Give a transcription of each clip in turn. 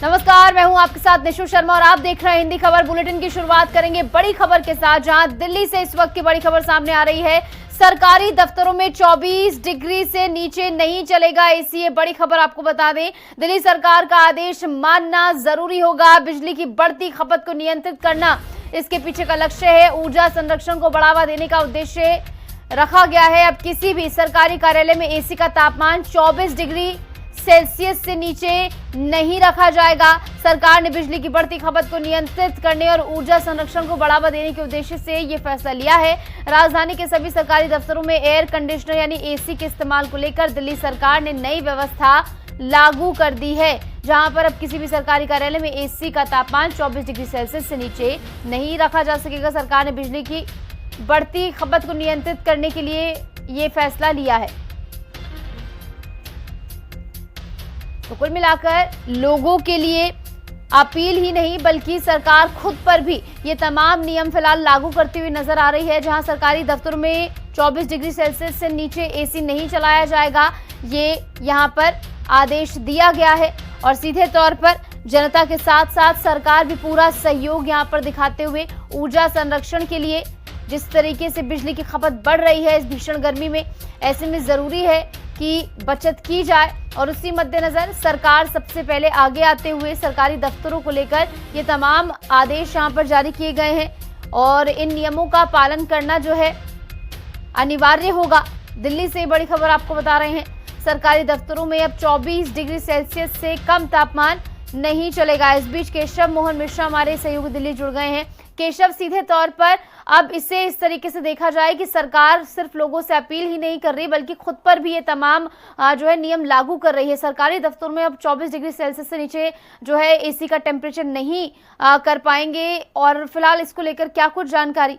नमस्कार, मैं हूं आपके साथ निशु शर्मा और आप देख रहे हैं हिंदी खबर बुलेटिन की शुरुआत करेंगे बड़ी खबर के साथ, जहां दिल्ली से इस वक्त की बड़ी खबर सामने आ रही है। सरकारी दफ्तरों में 24 डिग्री से नीचे नहीं चलेगा एसी। ये बड़ी खबर आपको बता दें, दिल्ली सरकार का आदेश मानना जरूरी होगा। बिजली की बढ़ती खपत को नियंत्रित करना इसके पीछे का लक्ष्य है। ऊर्जा संरक्षण को बढ़ावा देने का उद्देश्य रखा गया है। अब किसी भी सरकारी कार्यालय में एसी का तापमान 24 डिग्री सेल्सियस से नीचे नहीं रखा जाएगा। सरकार ने बिजली की बढ़ती खपत को नियंत्रित करने और ऊर्जा संरक्षण को बढ़ावा देने के उद्देश्य से ये फैसला लिया है। राजधानी के सभी सरकारी दफ्तरों में एयर कंडीशनर यानी एसी के इस्तेमाल को लेकर दिल्ली सरकार ने नई व्यवस्था लागू कर दी है, जहां पर अब किसी भी सरकारी कार्यालय में एसी का तापमान 24 डिग्री सेल्सियस से नीचे नहीं रखा जा सकेगा। सरकार ने बिजली की बढ़ती खपत को नियंत्रित करने के लिए ये फैसला लिया है। तो कुल मिलाकर लोगों के लिए अपील ही नहीं बल्कि सरकार खुद पर भी ये तमाम नियम फिलहाल लागू करती हुई नजर आ रही है। जहां सरकारी दफ्तरों में 24 डिग्री सेल्सियस से नीचे एसी नहीं चलाया जाएगा, ये यहां पर आदेश दिया गया है। और सीधे तौर पर जनता के साथ साथ सरकार भी पूरा सहयोग यहां पर दिखाते हुए ऊर्जा संरक्षण के लिए, जिस तरीके से बिजली की खपत बढ़ रही है इस भीषण गर्मी में, ऐसे में जरूरी है कि बचत की जाए। और उसी मद्देनजर सरकार सबसे पहले आगे आते हुए सरकारी दफ्तरों को लेकर ये तमाम आदेश यहाँ पर जारी किए गए हैं और इन नियमों का पालन करना जो है अनिवार्य होगा। दिल्ली से बड़ी खबर आपको बता रहे हैं, सरकारी दफ्तरों में अब 24 डिग्री सेल्सियस से कम तापमान नहीं चलेगा। इस बीच केशव मोहन मिश्रा हमारे सहयोगी दिल्ली जुड़ गए हैं। केशव, सीधे तौर पर अब इसे इस तरीके से देखा जाए कि सरकार सिर्फ लोगों से अपील ही नहीं कर रही बल्कि खुद पर भी ये तमाम जो है नियम लागू कर रही है। सरकारी दफ्तरों में अब 24 डिग्री सेल्सियस से नीचे जो है एसी का टेम्परेचर नहीं कर पाएंगे। और फिलहाल इसको लेकर क्या कुछ जानकारी?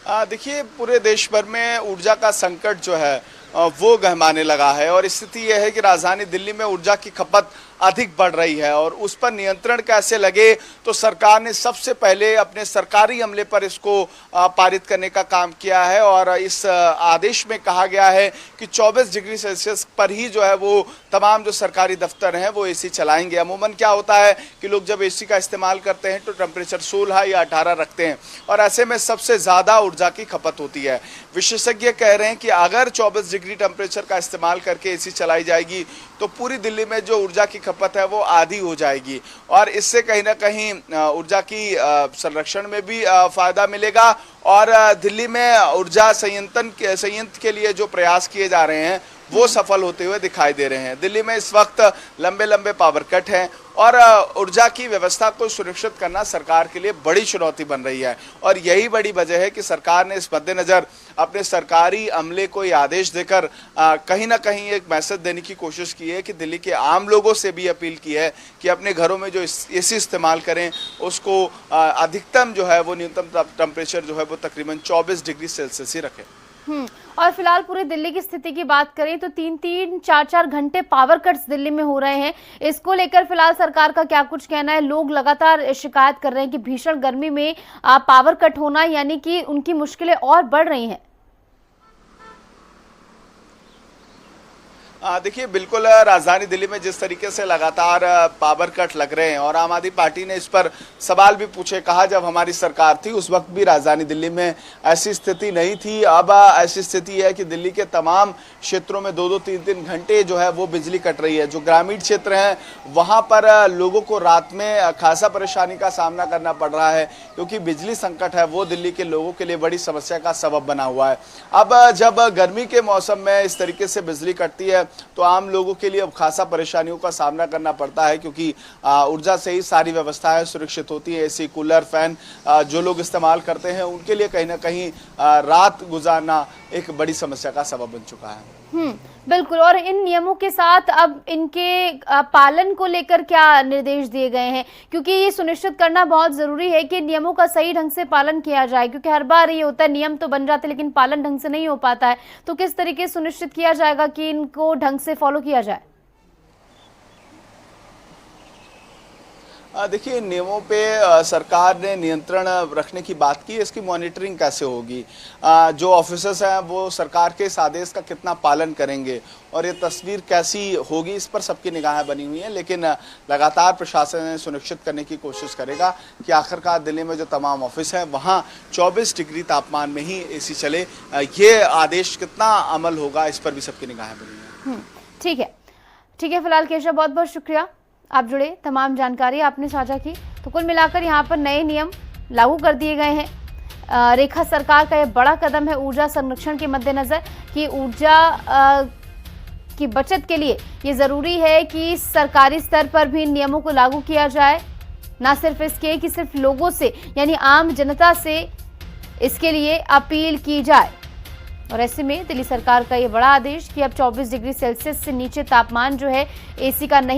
देखिए, पूरे देश भर में ऊर्जा का संकट जो है वो गहमाने लगा है और स्थिति यह है कि राजधानी दिल्ली में ऊर्जा की खपत अधिक बढ़ रही है और उस पर नियंत्रण कैसे लगे, तो सरकार ने सबसे पहले अपने सरकारी अमले पर इसको पारित करने का काम किया है। और इस आदेश में कहा गया है कि 24 डिग्री सेल्सियस पर ही जो है वो तमाम जो सरकारी दफ्तर हैं वो एसी चलाएंगे। अमूमन क्या होता है कि लोग जब एसी का इस्तेमाल करते हैं तो टेम्परेचर 16 या 18 रखते हैं और ऐसे में सबसे ज़्यादा ऊर्जा की खपत होती है। विशेषज्ञ कह रहे हैं कि अगर 24 डिग्री टेम्परेचर का इस्तेमाल करके एसी चलाई जाएगी तो पूरी दिल्ली में जो ऊर्जा की खपत है वो आधी हो जाएगी और इससे कहीं ना कहीं ऊर्जा की संरक्षण में भी फायदा मिलेगा। और दिल्ली में ऊर्जा संयंत्र के लिए जो प्रयास किए जा रहे हैं वो सफल होते हुए दिखाई दे रहे हैं। दिल्ली में इस वक्त लंबे लंबे पावर कट हैं और ऊर्जा की व्यवस्था को सुरक्षित करना सरकार के लिए बड़ी चुनौती बन रही है और यही बड़ी वजह है कि सरकार ने इस मद्देनजर अपने सरकारी अमले को ये आदेश देकर कहीं ना कहीं एक मैसेज देने की कोशिश की है कि दिल्ली के आम लोगों से भी अपील की है कि अपने घरों में जो एसी इस्तेमाल करें उसको अधिकतम जो है वो न्यूनतम टेम्परेचर जो है वो तकरीबन 24 डिग्री सेल्सियस ही रखें। और फिलहाल पूरे दिल्ली की स्थिति की बात करें तो 3-3, 4-4 घंटे पावर कट्स दिल्ली में हो रहे हैं। इसको लेकर फिलहाल सरकार का क्या कुछ कहना है? लोग लगातार शिकायत कर रहे हैं कि भीषण गर्मी में पावर कट होना यानी कि उनकी मुश्किलें और बढ़ रही हैं। देखिए, बिल्कुल राजधानी दिल्ली में जिस तरीके से लगातार पावर कट लग रहे हैं और आम आदमी पार्टी ने इस पर सवाल भी पूछे। कहा जब हमारी सरकार थी उस वक्त भी राजधानी दिल्ली में ऐसी स्थिति नहीं थी। अब ऐसी स्थिति है कि दिल्ली के तमाम क्षेत्रों में 2-2, 3-3 घंटे जो है वो बिजली कट रही है। जो ग्रामीण क्षेत्र हैं वहाँ पर लोगों को रात में खासा परेशानी का सामना करना पड़ रहा है क्योंकि बिजली संकट है वो दिल्ली के लोगों के लिए बड़ी समस्या का सबब बना हुआ है। अब जब गर्मी के मौसम में इस तरीके से बिजली कटती है तो आम लोगों के लिए अब खासा परेशानियों का सामना करना पड़ता है क्योंकि ऊर्जा से ही सारी व्यवस्थाएं सुरक्षित होती है। एसी, कूलर, फैन जो लोग इस्तेमाल करते हैं उनके लिए कहीं ना कहीं रात गुजारना एक बड़ी समस्या का सबब बन चुका है। बिल्कुल। और इन नियमों के साथ अब इनके पालन को लेकर क्या निर्देश दिए गए हैं? क्योंकि ये सुनिश्चित करना बहुत जरूरी है कि नियमों का सही ढंग से पालन किया जाए, क्योंकि हर बार ये होता है नियम तो बन जाते हैं लेकिन पालन ढंग से नहीं हो पाता है। तो किस तरीके से सुनिश्चित किया जाएगा कि इनको ढंग से फॉलो किया जाए? देखिए, इन नियमों पे सरकार ने नियंत्रण रखने की बात की, इसकी मॉनिटरिंग कैसे होगी? जो ऑफिसर्स हैं वो सरकार के इस आदेश का कितना पालन करेंगे और ये तस्वीर कैसी होगी, इस पर सबकी निगाहें बनी हुई हैं। लेकिन लगातार प्रशासन सुनिश्चित करने की कोशिश करेगा कि आखिरकार दिल्ली में जो तमाम ऑफिस हैं वहाँ 24 डिग्री तापमान में ही एसी चले। ये आदेश कितना अमल होगा, इस पर भी सबकी निगाहें बनी हैं। ठीक है, ठीक है। फिलहाल केशव, बहुत बहुत शुक्रिया, आप जुड़े, तमाम जानकारी आपने साझा की। तो कुल मिलाकर यहाँ पर नए नियम लागू कर दिए गए हैं। रेखा सरकार का यह बड़ा कदम है ऊर्जा संरक्षण के मद्देनजर कि ऊर्जा की बचत के लिए ये जरूरी है कि सरकारी स्तर पर भी इन नियमों को लागू किया जाए, ना सिर्फ इसके कि सिर्फ लोगों से यानी आम जनता से इसके लिए अपील की जाए। और ऐसे में दिल्ली सरकार का ये बड़ा आदेश कि अब 24 डिग्री सेल्सियस से नीचे तापमान जो है एसी का नहीं